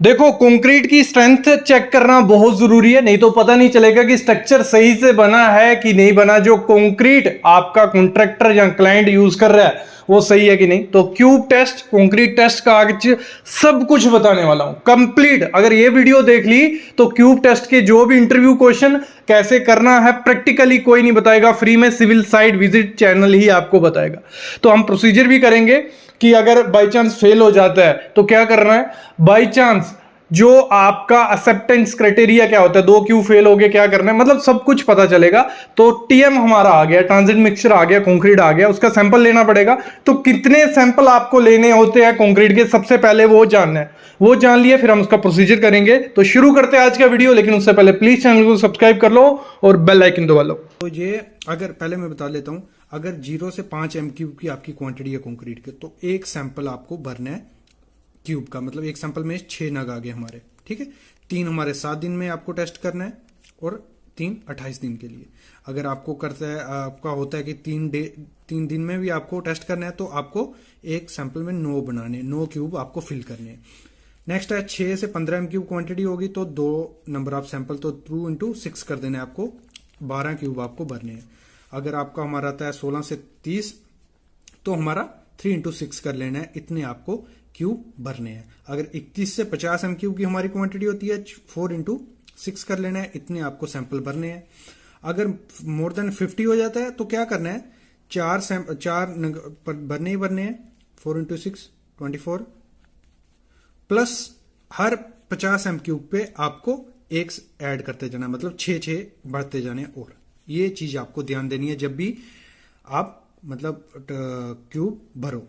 देखो, कंक्रीट की strength check करना बहुत जरूरी है, नहीं तो पता नहीं चलेगा कि स्ट्रक्चर सही से बना है कि नहीं बना। जो कंक्रीट आपका कॉन्ट्रैक्टर या क्लाइंट यूज कर रहा है वो सही है कि नहीं। तो क्यूब टेस्ट, कंक्रीट टेस्ट का आज सब कुछ बताने वाला हूं कंप्लीट। अगर ये वीडियो देख ली तो क्यूब टेस्ट के जो भी इंटरव्यू क्वेश्चन कैसे करना है प्रैक्टिकली कोई नहीं बताएगा, फ्री में सिविल साइट विजिट चैनल ही आपको बताएगा। तो हम प्रोसीजर भी करेंगे कि अगर बाई चांस फेल हो जाता है तो क्या करना है। बाई चांस जो आपका एक्सेप्टेंस क्राइटेरिया क्या होता है, 2 क्यू फेल हो गए क्या करना है, मतलब सब कुछ पता चलेगा। तो टीएम हमारा आ गया, ट्रांजिट मिक्सचर आ गया, कंक्रीट आ गया, उसका सैंपल लेना पड़ेगा। तो कितने सैंपल आपको लेने होते हैं कंक्रीट के, सबसे पहले वो जानना है। वो जान लिए फिर हम उसका प्रोसीजर करेंगे। तो शुरू करते हैं आज का वीडियो, लेकिन उससे पहले प्लीज चैनल को सब्सक्राइब कर लो और बेल आइकन दबा लो। तो ये अगर पहले मैं बता लेता हूं, अगर 0 से 5 एम क्यूब की आपकी क्वांटिटी है कंक्रीट के, तो एक सैंपल आपको भरना है क्यूब का। मतलब एक सैंपल में 6 नग आ गए हमारे, ठीक है। 3 हमारे 7 दिन में आपको टेस्ट करना है और 3 28 दिन के लिए। अगर आपको करता है, आपका होता है कि 3 दिन में भी आपको टेस्ट करना है, तो आपको एक सैंपल में 9 बनाने, 9 क्यूब आपको फिल करने हैं। नेक्स्ट है 6 से 15 एम क्यूब क्वांटिटी होगी तो 2 नंबर ऑफ सैंपल, तो 2 इंटू 6 कर देना है आपको, 12 क्यूब आपको भरने हैं। अगर आपका हमारा आता है 16 से 30 तो हमारा 3 इंटू 6 कर लेना है, इतने आपको क्यूब भरने हैं। अगर 31 से 50 एम क्यूब की हमारी क्वांटिटी होती है, 4 इंटू 6 कर लेना है, इतने आपको सैंपल भरने हैं। अगर मोर देन 50 हो जाता है तो क्या करना है, 4 भरने ही भरने हैं। 4 इंटू 6 24 प्लस हर 50 एम क्यूब पे आपको एक ऐड करते जाना, मतलब 6 बढ़ते जाने। और ये चीज आपको ध्यान देनी है जब भी आप मतलब क्यूब भरो।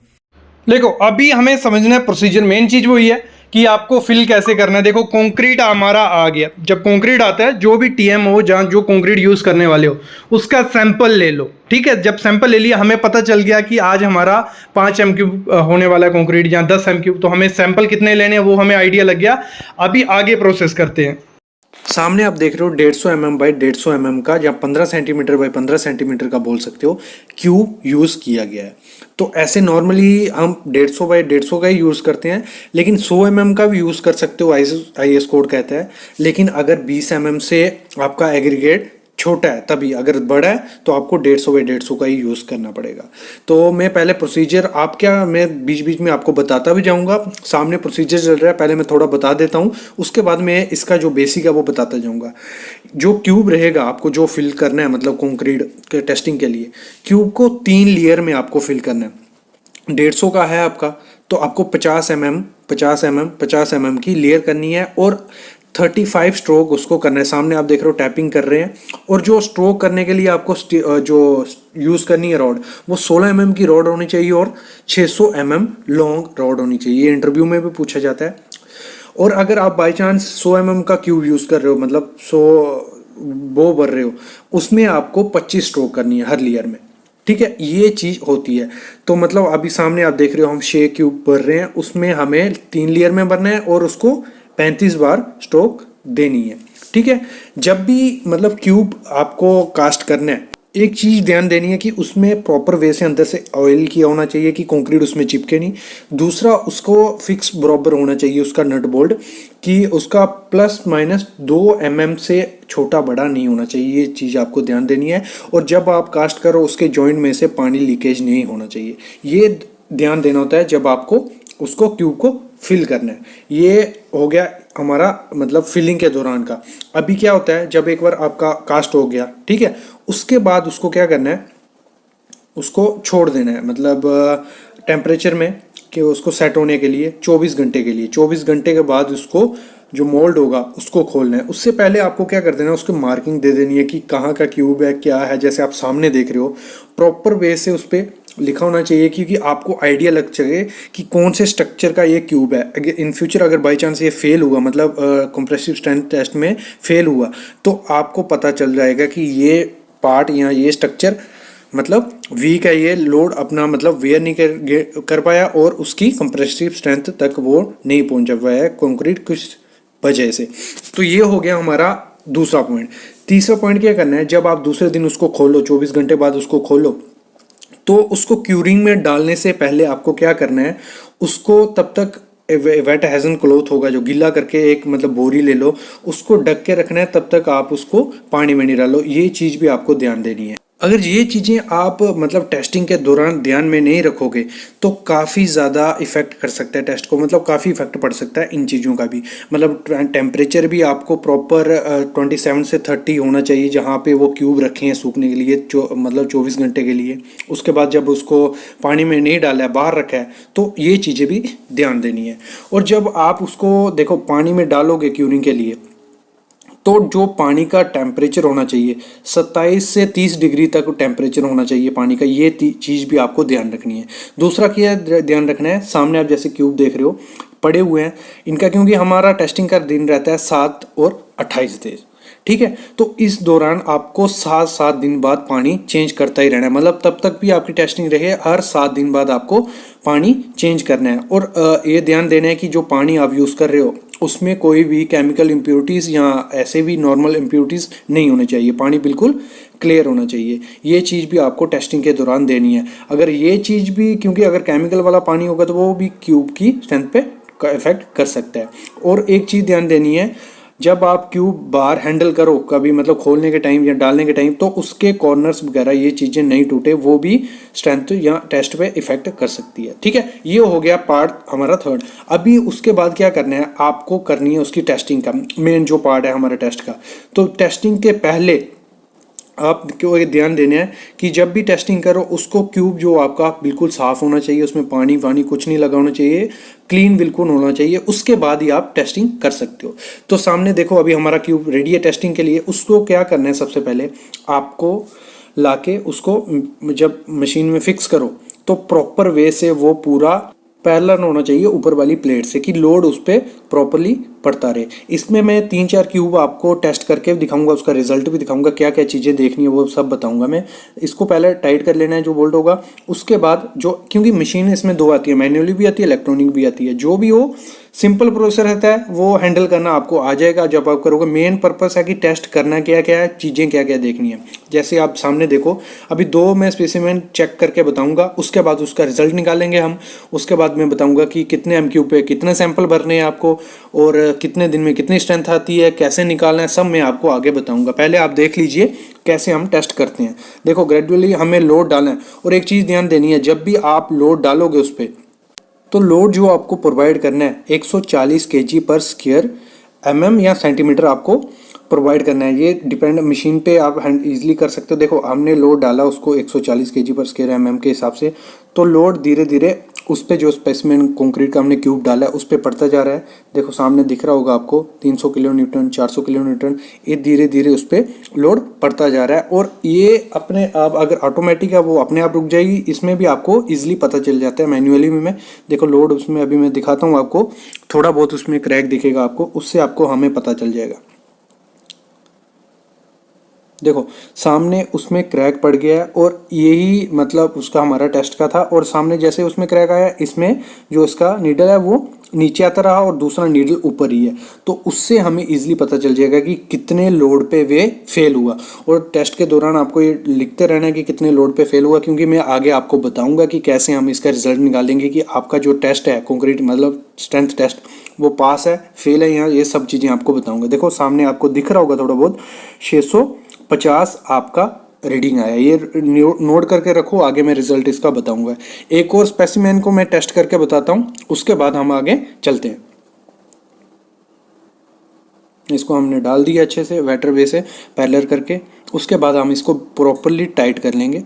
देखो, अभी हमें समझना है प्रोसीजर। मेन चीज वही है कि आपको फिल कैसे करना है। देखो, कंक्रीट हमारा आ गया। जब कंक्रीट आता है, जो भी टीएम हो, जहां जो कंक्रीट यूज करने वाले हो, उसका सैंपल ले लो, ठीक है। जब सैंपल ले लिया, हमें पता चल गया कि आज हमारा 5 एम क्यूब होने वाला है कंक्रीट या 10 एम क्यूब, तो हमें सैंपल कितने लेने हैं वो हमें आइडिया लग गया। अभी आगे प्रोसेस करते हैं। सामने आप देख रहे हो 150 mm बाई 150 mm का, या 15 सेंटीमीटर बाई 15 सेंटीमीटर का बोल सकते हो, क्यूब यूज किया गया है। तो ऐसे नॉर्मली हम 150 बाई 150 का ही यूज करते हैं, लेकिन 100 mm का भी यूज कर सकते हो, आईएस कोड कहता है। लेकिन अगर 20 mm से आपका एग्रीगेट छोटा है, तभी। अगर बड़ा है तो आपको 150 बाई 150 का ही यूज करना पड़ेगा। तो मैं पहले प्रोसीजर, आप क्या, मैं बीच बीच में आपको बताता भी जाऊंगा। सामने प्रोसीजर चल रहा है, पहले मैं थोड़ा बता देता हूं, उसके बाद मैं इसका जो बेसिक है वो बताता जाऊंगा। जो क्यूब रहेगा आपको जो फिल करना है, मतलब कंक्रीट के टेस्टिंग के लिए, क्यूब को 3 लेयर में आपको फिल करना है। 150 का है आपका, तो आपको 50 mm की लेयर करनी है और 35 स्ट्रोक उसको करना है। सामने आप देख रहे हो टैपिंग कर रहे हैं। और जो स्ट्रोक करने के लिए आपको जो यूज करनी है रॉड, वो 16 mm की रॉड होनी चाहिए और 600 mm लॉन्ग रॉड होनी चाहिए। ये इंटरव्यू में भी पूछा जाता है। और अगर आप बाई चांस 100 mm का क्यूब यूज कर रहे हो, मतलब 100 वो भर रहे हो, उसमें आपको 25 स्ट्रोक करनी है हर लेयर में, ठीक है। ये चीज होती है। तो मतलब अभी सामने आप देख रहे हो हम 6 क्यूब भर रहे हैं, उसमें हमें 3 लेयर में भरना है और उसको 35 बार स्ट्रोक देनी है, ठीक है। जब भी मतलब क्यूब आपको कास्ट करना है, एक चीज ध्यान देनी है कि उसमें प्रॉपर वे से अंदर से ऑयल किया होना चाहिए कि कंक्रीट उसमें चिपके नहीं। दूसरा, उसको फिक्स बराबर होना चाहिए उसका नट बोल्ट, कि उसका प्लस माइनस 2 mm से छोटा बड़ा नहीं होना चाहिए। ये चीज़ आपको ध्यान देनी है। और जब आप कास्ट करो, उसके जॉइंट में से पानी लीकेज नहीं होना चाहिए। ये ध्यान देना होता है जब आपको उसको क्यूब को फिल करना है। ये हो गया हमारा मतलब फिलिंग के दौरान का। अभी क्या होता है, जब एक बार आपका कास्ट हो गया, ठीक है, उसके बाद उसको क्या करना है, उसको छोड़ देना है, मतलब टेम्परेचर में, कि उसको सेट होने के लिए 24 घंटे के लिए। 24 घंटे के बाद उसको जो मोल्ड होगा उसको खोलना है। उससे पहले आपको क्या कर देना है, उसको मार्किंग दे देनी है कि कहाँ का क्यूब है, क्या है। जैसे आप सामने देख रहे हो, प्रॉपर वे से उस पर लिखा होना चाहिए, क्योंकि आपको आइडिया लग सके कि कौन से स्ट्रक्चर का ये क्यूब है। इन फ्यूचर अगर बाई चांस ये फेल हुआ, मतलब कंप्रेसिव स्ट्रेंथ टेस्ट में फेल हुआ, तो आपको पता चल जाएगा कि ये पार्ट या ये स्ट्रक्चर मतलब वीक है, ये लोड अपना मतलब वेयर नहीं कर पाया और उसकी कंप्रेसिव स्ट्रेंथ तक वो नहीं पहुंच पाया है कंक्रीट कुछ वजह से। तो ये हो गया हमारा दूसरा पॉइंट। तीसरा पॉइंट क्या करना है, जब आप दूसरे दिन उसको खोलो, 24 घंटे बाद उसको खोलो, तो उसको क्यूरिंग में डालने से पहले आपको क्या करना है, उसको तब तक वेट हैजन क्लोथ होगा जो गीला करके एक मतलब बोरी ले लो, उसको ढक के रखना है, तब तक आप उसको पानी में नहीं डालो। ये चीज़ भी आपको ध्यान देनी है। अगर ये चीज़ें आप मतलब टेस्टिंग के दौरान ध्यान में नहीं रखोगे तो काफ़ी ज़्यादा इफेक्ट कर सकता है टेस्ट को, मतलब काफ़ी इफेक्ट पड़ सकता है इन चीज़ों का भी। मतलब टेम्परेचर भी आपको प्रॉपर 27 से 30 होना चाहिए जहाँ पे वो क्यूब रखे हैं सूखने के लिए, मतलब 24 घंटे के लिए। उसके बाद जब उसको पानी में नहीं डाला है, बाहर रखा है, तो ये चीज़ें भी ध्यान देनी है। और जब आप उसको देखो पानी में डालोगे क्यूरिंग के लिए, तो जो पानी का टेम्परेचर होना चाहिए 27 से 30 डिग्री तक टेम्परेचर होना चाहिए पानी का, ये चीज़ भी आपको ध्यान रखनी है। दूसरा क्या ध्यान रखना है, सामने आप जैसे क्यूब देख रहे हो पड़े हुए हैं इनका, क्योंकि हमारा टेस्टिंग का दिन रहता है 7 और 28 दिन, ठीक है। तो इस दौरान आपको 7 7 दिन बाद पानी चेंज करता ही रहना है, मतलब तब तक भी आपकी टेस्टिंग रहे, हर 7 दिन बाद आपको पानी चेंज करना है। और ये ध्यान देना है कि जो पानी आप यूज़ कर रहे हो उसमें कोई भी केमिकल इम्प्योरिटीज़ या ऐसे भी नॉर्मल इम्प्योरिटीज़ नहीं होने चाहिए, पानी बिल्कुल क्लियर होना चाहिए। ये चीज़ भी आपको टेस्टिंग के दौरान देनी है। अगर ये चीज़ भी, क्योंकि अगर केमिकल वाला पानी होगा तो वो भी क्यूब की स्ट्रेंथ पे इफेक्ट कर सकता है। और एक चीज़ ध्यान देनी है, जब आप क्यूब बाहर हैंडल करो कभी, मतलब खोलने के टाइम या डालने के टाइम, तो उसके कॉर्नर्स वगैरह ये चीज़ें नहीं टूटे, वो भी स्ट्रेंथ या टेस्ट पे इफेक्ट कर सकती है, ठीक है। ये हो गया पार्ट हमारा थर्ड। अभी उसके बाद क्या करना है, आपको करनी है उसकी टेस्टिंग का मेन जो पार्ट है हमारे टेस्ट का। तो टेस्टिंग के पहले आपको ये ध्यान देना है कि जब भी टेस्टिंग करो उसको क्यूब जो आपका बिल्कुल साफ़ होना चाहिए, उसमें पानी वानी कुछ नहीं लगा होना चाहिए, क्लीन बिल्कुल होना चाहिए, उसके बाद ही आप टेस्टिंग कर सकते हो। तो सामने देखो अभी हमारा क्यूब रेडी है टेस्टिंग के लिए। उसको क्या करना है, सबसे पहले आपको लाके उसको जब मशीन में फिक्स करो तो प्रॉपर वे से वो पूरा पैरेलल होना चाहिए ऊपर वाली प्लेट से, कि लोड उस पर प्रॉपरली पड़ता रहे। इसमें मैं 3 4 क्यूब आपको टेस्ट करके दिखाऊंगा, उसका रिजल्ट भी दिखाऊंगा, क्या क्या चीज़ें देखनी है वो सब बताऊंगा मैं। इसको पहले टाइट कर लेना है जो बोल्ट होगा। उसके बाद जो, क्योंकि मशीन इसमें दो आती है, मैन्युअली भी आती है, इलेक्ट्रॉनिक भी आती है, जो भी हो सिंपल प्रोसेसर रहता है वो हैंडल करना आपको आ जाएगा जब आप करोगे। मेन पर्पस है कि टेस्ट करना क्या क्या है, चीज़ें क्या क्या देखनी है। जैसे आप सामने देखो, अभी 2 मैं स्पेसिमेन चेक करके बताऊंगा, उसके बाद उसका रिजल्ट निकालेंगे हम। उसके बाद मैं बताऊंगा कि कितने एमक्यू पे कितने सैंपल भरने हैं आपको, और कितने दिन में कितनी स्ट्रेंथ आती है, कैसे निकालना है, सब मैं आपको आगे बताऊंगा। पहले आप देख लीजिए कैसे हम टेस्ट करते हैं। देखो ग्रेजुअली हमें लोड डालना है। और एक चीज़ ध्यान देनी है, जब भी आप लोड डालोगे उस पर, तो लोड जो आपको प्रोवाइड करना है 140 kg पर स्क्वायर mm या सेंटीमीटर आपको प्रोवाइड करना है। ये डिपेंड मशीन पे आप इजीली कर सकते हो। देखो हमने लोड डाला उसको 140 kg पर स्क्वायर mm के हिसाब से, तो लोड धीरे धीरे उस पर जो स्पेसिमेन कंक्रीट का हमने क्यूब डाला है उस पर पड़ता जा रहा है। देखो सामने दिख रहा होगा आपको 300 किलो न्यूटन, 400 किलो न्यूटन, ये धीरे धीरे उस पर लोड पड़ता जा रहा है। और ये अपने आप अगर ऑटोमेटिक है वो अपने आप रुक जाएगी। इसमें भी आपको इजीली पता चल जाता है, मैन्युअली में देखो लोड उसमें अभी मैं दिखाता हूँ आपको, थोड़ा बहुत उसमें क्रैक दिखेगा आपको, उससे आपको हमें पता चल जाएगा। देखो सामने उसमें क्रैक पड़ गया है, और यही मतलब उसका हमारा टेस्ट का था। और सामने जैसे उसमें क्रैक आया, इसमें जो इसका नीडल है वो नीचे आता रहा और दूसरा नीडल ऊपर ही है। तो उससे हमें इजीली पता चल जाएगा कि कितने लोड पे वे फेल हुआ। और टेस्ट के दौरान आपको ये लिखते रहना है कि कितने लोड पे फेल हुआ, क्योंकि मैं आगे आपको बताऊंगा कि कैसे हम इसका रिजल्ट निकालेंगे कि आपका जो टेस्ट है कंक्रीट मतलब स्ट्रेंथ टेस्ट, वो पास है फेल है, यहाँ ये सब चीज़ें आपको बताऊंगा। देखो सामने आपको दिख रहा होगा थोड़ा बहुत 650 आपका रीडिंग आया। ये नोट करके रखो, आगे मैं रिजल्ट इसका बताऊंगा। एक और स्पेसिमेन को मैं टेस्ट करके बताता हूँ, उसके बाद हम आगे चलते हैं। इसको हमने डाल दिया अच्छे से वेटर वे से पैरेलल करके। उसके बाद हम इसको प्रॉपरली टाइट कर लेंगे।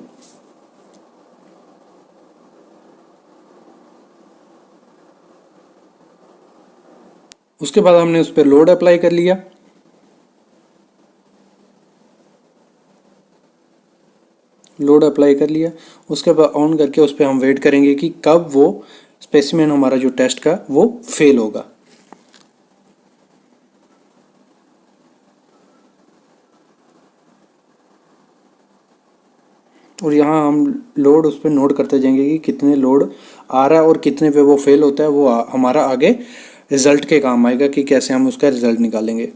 उसके बाद हमने उस पर लोड अप्लाई कर लिया। लोड अप्लाई कर लिया, उसके बाद ऑन करके उस पर हम वेट करेंगे कि कब वो स्पेसिमेन हमारा जो टेस्ट का वो फेल होगा। और यहाँ हम लोड उस पर नोट करते जाएंगे कि कितने लोड आ रहा है और कितने पे वो फेल होता है। वो हमारा आगे रिजल्ट के काम आएगा कि कैसे हम उसका रिजल्ट निकालेंगे।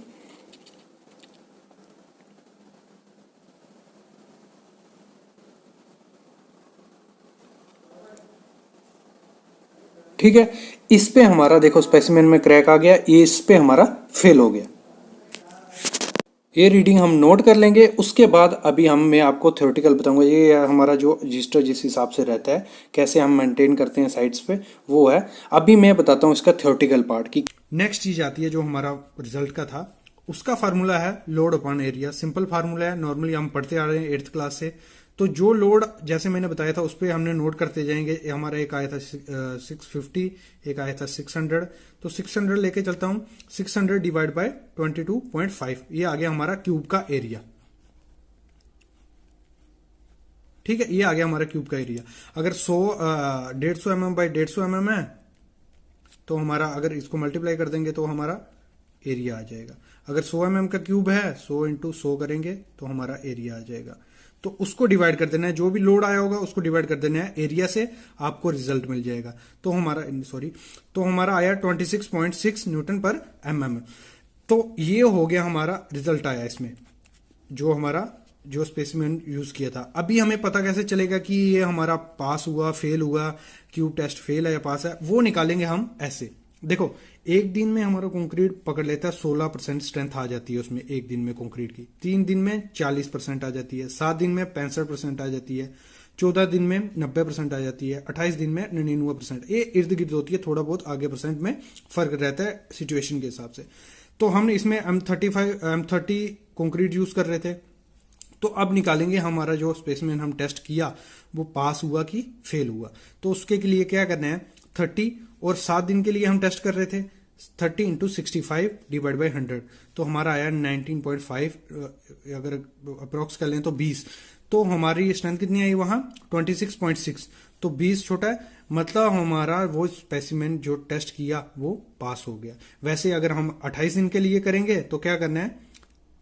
ठीक है, इस पे हमारा देखो स्पेसिमेन में क्रैक आ गया, ये इस पे हमारा फेल हो गया। ये रीडिंग हम नोट कर लेंगे। उसके बाद अभी मैं आपको थ्योरेटिकल बताऊंगा। ये हमारा जो रजिस्टर जिस हिसाब से रहता है, कैसे हम मेंटेन करते हैं साइट्स पे, वो है। अभी मैं बताता हूँ इसका थ्योरेटिकल पार्ट की। नेक्स्ट चीज आती है जो हमारा रिजल्ट का था, उसका फार्मूला है load upon area. Simple formula है, नॉर्मली हम पढ़ते आ रहे हैं 8th क्लास से। तो जो लोड जैसे मैंने बताया था उस पर हमने नोट करते जाएंगे। हमारा एक आया था 650, एक आया था 600। तो 600 लेके चलता हूं, 600 डिवाइड बाय 22.5, ये आ गया हमारा क्यूब का एरिया। ठीक है, ये आ गया हमारा क्यूब का एरिया। अगर 150 mm बाय 150 mm है तो हमारा, अगर इसको मल्टीप्लाई कर देंगे तो हमारा एरिया आ जाएगा। अगर 100 mm का क्यूब है, 100 × 100 करेंगे तो हमारा एरिया आ जाएगा। तो उसको डिवाइड कर देना है, जो भी लोड आया होगा उसको डिवाइड कर देना है एरिया से, आपको रिजल्ट मिल जाएगा। तो हमारा आया 26.6 न्यूटन पर mm। तो ये हो गया हमारा रिजल्ट आया इसमें, जो स्पेसिमेन यूज किया था। अभी हमें पता कैसे चलेगा कि ये हमारा पास हुआ, फेल हुआ, क्यूब टेस्ट फेल है या पास है, वो निकालेंगे हम ऐसे। देखो, एक दिन में हमारा कंक्रीट पकड़ लेता है, 16% स्ट्रेंथ आ जाती है उसमें एक दिन में कंक्रीट की। 3 दिन में 40% आ जाती है, 7 दिन में 65% आ जाती है, 14 दिन में 90% आ जाती है, 28 दिन में 99%। ये इर्द गिर्द होती है, थोड़ा बहुत आगे परसेंट में फर्क रहता है सिचुएशन के हिसाब से। तो हम इसमें M30 कंक्रीट यूज कर रहे थे। तो अब निकालेंगे हमारा जो स्पेसिमेन हम टेस्ट किया वो पास हुआ कि फेल हुआ। तो उसके लिए क्या करना है, 30 और 7 दिन के लिए हम टेस्ट कर रहे थे, 30 × 65 डिवाइड बाई 100। तो हमारा आया 19.5, अगर अप्रोक्स कर लें तो 20। तो हमारी स्ट्रेंथ कितनी आई वहां, 26.6। तो 20 छोटा है, मतलब हमारा वो स्पेसिमेन जो टेस्ट किया वो पास हो गया। वैसे अगर हम 28 दिन के लिए करेंगे तो क्या करना है,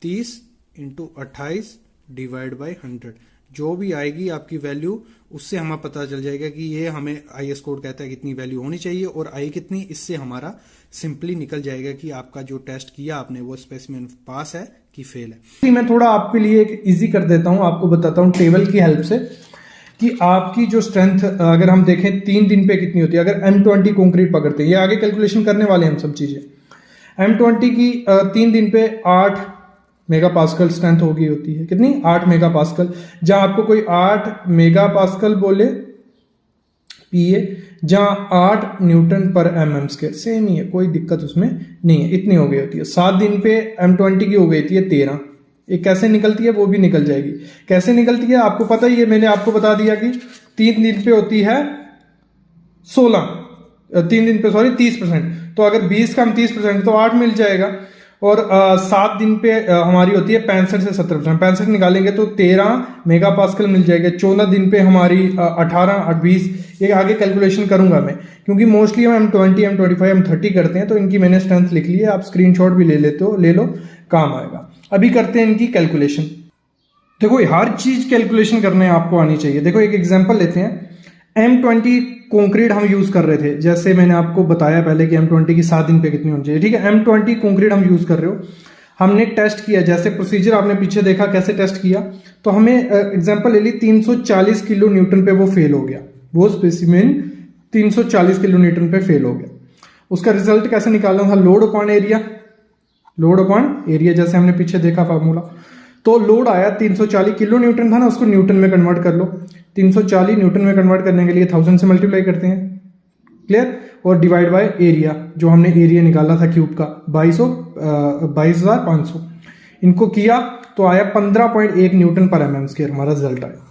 30 × 28 डिवाइड बाई 100, जो भी आएगी आपकी वैल्यू, उससे हमें पता चल जाएगा कि ये हमें IS कोड कहता है कितनी वैल्यू होनी चाहिए और आई कितनी। इससे हमारा सिंपली निकल जाएगा कि आपका जो टेस्ट किया आपने वो स्पेसिमेन पास है कि फेल है। मैं थोड़ा आपके लिए एक इजी कर देता हूं, आपको बताता हूं टेबल की हेल्प से कि आपकी जो स्ट्रेंथ अगर हम देखें 3 दिन पे कितनी होती है। अगर M20 कंक्रीट पकड़ते हैं, ये आगे कैलकुलेशन करने वाले हैं हम सब चीजें। M20 की 3 दिन पे 8 मेगापास्कल स्ट्रेंथ होती है। कितनी, 8 मेगापास्कल। जहां आपको कोई 8 मेगापास्कल बोले PA, जहां 8 न्यूटन पर mm², सेम ही है, कोई दिक्कत उसमें नहीं है, इतनी हो गई होती है। 7 दिन पे M20 की हो गई थी 13। ये कैसे निकलती है वो भी निकल जाएगी। कैसे निकलती है आपको पता ही है, मैंने आपको बता दिया कि 3 दिन पे होती है 30%। तो अगर 20 का हम 30% तो 8 मिल जाएगा। और 7 दिन पे हमारी होती है 65 से 70%। 65 निकालेंगे तो 13 मेगापास्कल मिल जाएगा। 14 दिन पे हमारी 18 और 20, ये आगे कैलकुलेशन करूंगा मैं, क्योंकि मोस्टली हम M20, M25, M30 करते हैं। तो इनकी मैंने स्ट्रेंथ लिख ली है, आप स्क्रीनशॉट भी ले लो, काम आएगा। अभी करते हैं इनकी कैलकुलेशन। देखो, हर चीज कैलकुलेशन करने आपको आनी चाहिए। देखो, एक एग्जाम्पल लेते हैं। M20 कंक्रीट हम यूज कर रहे थे, जैसे मैंने आपको बताया पहले कि M20 की 7 दिन पे कितनी होनी चाहिए। ठीक है, M20 कंक्रीट हम यूज कर रहे हो, हमने टेस्ट किया, जैसे प्रोसीजर आपने पीछे देखा कैसे टेस्ट किया। तो हमें एग्जांपल ले ली, 340 किलो न्यूटन पे वो फेल हो गया, वो स्पेसिमेन 340 किलो न्यूटन पे फेल हो गया। उसका रिजल्ट कैसे निकालना था, लोड अपॉन एरिया, जैसे हमने पीछे देखा फार्मूला। तो लोड आया 340 किलो न्यूटन था ना, उसको न्यूटन में कन्वर्ट कर लो। 340 न्यूटन में कन्वर्ट करने के लिए 1000 से मल्टीप्लाई करते हैं, क्लियर, और डिवाइड बाय एरिया, जो हमने एरिया निकाला था क्यूब का 22,500, इनको किया तो आया 15.1 न्यूटन पर mm², हमारा रिजल्ट आया।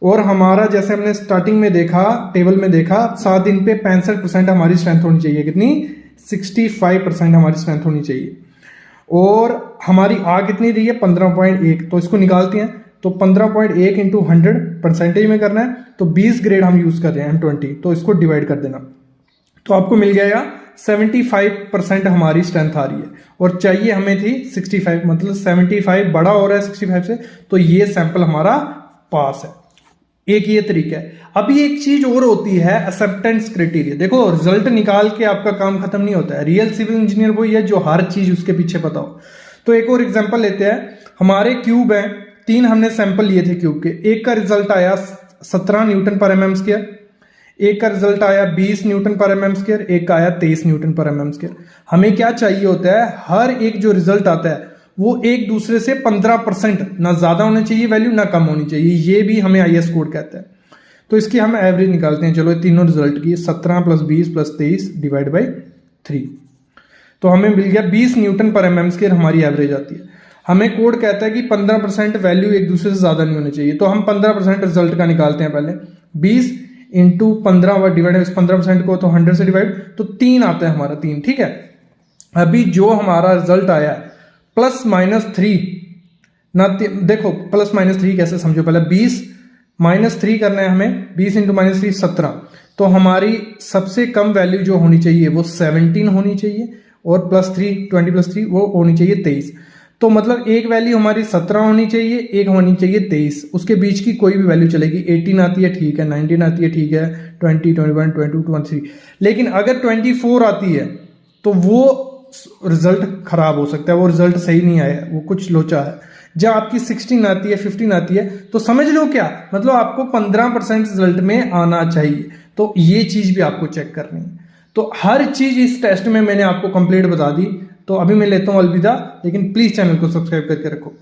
और हमारा जैसे हमने स्टार्टिंग में देखा, टेबल में देखा, 7 दिन पे 65% हमारी स्ट्रेंथ होनी चाहिए। कितनी, 65% हमारी स्ट्रेंथ होनी चाहिए। और हमारी आ कितनी दी है, 15.1। तो इसको निकालते हैं, तो 15.1 × 100 परसेंटेज में करना है। तो 20 ग्रेड हम यूज कर रहे हैं M20, तो इसको डिवाइड कर देना, तो आपको मिल जाएगा 75% हमारी स्ट्रेंथ आ रही है। और चाहिए हमें थी 65, मतलब 75 बड़ा हो रहा है 65 से, तो ये सैंपल हमारा पास है। एक ये तरीका है। अभी एक चीज और होती है, एक्सेप्टेंस क्राइटेरिया। देखो, रिजल्ट निकाल के आपका काम खत्म नहीं होता है। रियल सिविल इंजीनियर वही है जो हर चीज उसके पीछे पता हो। तो एक और एग्जांपल लेते हैं। हमारे क्यूब हैं 3, हमने सैंपल लिए थे क्यूब के। एक का रिजल्ट आया 17 न्यूटन पर mm², एक का रिजल्ट आया 20 न्यूटन पर एम एम स्क्वायर, एक का आया 23 न्यूटन पर एम एम स्क्वायर। हमें क्या चाहिए होता है, हर एक जो रिजल्ट आता है वो एक दूसरे से 15% ना ज्यादा होनी चाहिए वैल्यू, ना कम होनी चाहिए। ये भी हमें आईएस कोड कहता है। तो इसकी हम एवरेज निकालते हैं। चलो ये तीनों रिजल्ट की 17 + 20 + 23 डिवाइड बाई 3, तो हमें मिल गया 20 न्यूटन पर एम एम स्क्वायर हमारी एवरेज आती है। हमें कोड कहता है कि 15% वैल्यू एक दूसरे से ज्यादा नहीं होनी चाहिए, तो हम 15% रिजल्ट का निकालते हैं। पहले 20 × 15 डिवाइड 15% को तो 100 से डिवाइड, तो 3 आता है हमारा 3, ठीक है। अभी जो हमारा रिजल्ट आया +-3 ना, देखो +-3 कैसे समझो, पहले 20 -3 करना है हमें, 20 × -3 17, तो हमारी सबसे कम वैल्यू जो होनी चाहिए वो 17 होनी चाहिए, और +3 20 + 3 वो होनी चाहिए 23। तो मतलब एक वैल्यू हमारी 17 होनी चाहिए, एक होनी चाहिए 23, उसके बीच की कोई भी वैल्यू चलेगी। 18 आती है ठीक है, 19 आती है ठीक है, 20 21 22 23, लेकिन अगर 24 आती है तो वो रिजल्ट खराब हो सकता है, वो रिजल्ट सही नहीं आया, वो कुछ लोचा है। जब आपकी 16 आती है 15 आती है तो समझ लो क्या मतलब, आपको 15% रिजल्ट में आना चाहिए। तो ये चीज भी आपको चेक करनी है। तो हर चीज इस टेस्ट में मैंने आपको कंप्लीट बता दी। तो अभी मैं लेता हूं अलविदा, लेकिन प्लीज चैनल को सब्सक्राइब करके रखो।